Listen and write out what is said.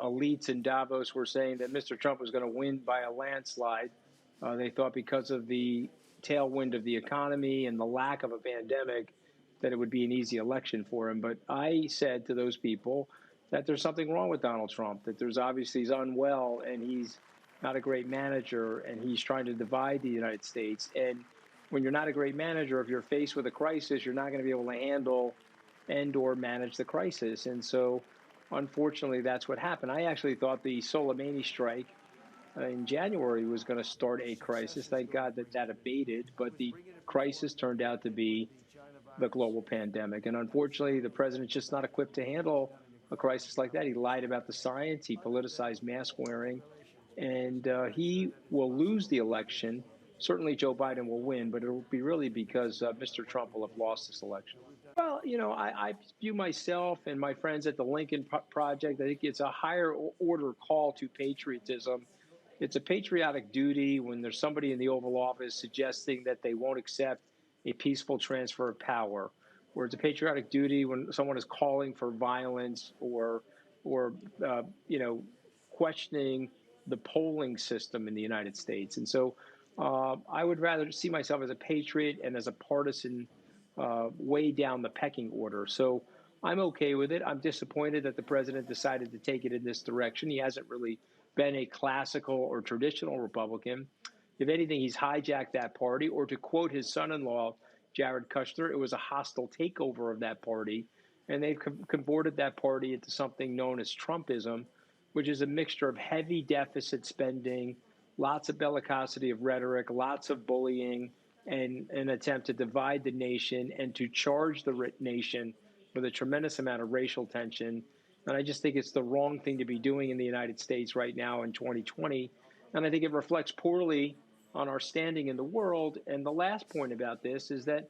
elites in Davos were saying that Mr. Trump was going to win by a landslide. They thought because of the tailwind of the economy and the lack of a pandemic that it would be an easy election for him. But I said to those people that there's something wrong with Donald Trump, that there's obviously he's unwell and he's not a great manager and he's trying to divide the United States. And when you're not a great manager, if you're faced with a crisis, you're not going to be able to handle and or manage the crisis. And so, unfortunately, that's what happened. I actually thought the Soleimani strike in January was going to start a crisis. Thank God that that abated, but the crisis turned out to be the global pandemic. And unfortunately, the president's just not equipped to handle a crisis like that. He lied about the science, he politicized mask wearing, and he will lose the election. Certainly, Joe Biden will win, but it'll be really because Mr. Trump will have lost this election. Well, I view myself and my friends at the Lincoln Project. I think it's a higher order call to patriotism. It's a patriotic duty when there's somebody in the Oval Office suggesting that they won't accept a peaceful transfer of power, or it's a patriotic duty when someone is calling for violence or questioning the polling system in the United States. And so I would rather see myself as a patriot and as a partisan way down the pecking order. So I'm okay with it. I'm disappointed that the president decided to take it in this direction. He hasn't really been a classical or traditional Republican. If anything, he's hijacked that party, or to quote his son-in-law, Jared Kushner, it was a hostile takeover of that party. And they've converted that party into something known as Trumpism, which is a mixture of heavy deficit spending, lots of bellicosity of rhetoric, lots of bullying, and an attempt to divide the nation and to charge the nation with a tremendous amount of racial tension. And I just think it's the wrong thing to be doing in the United States right now in 2020. And I think it reflects poorly on our standing in the world. And the last point about this is that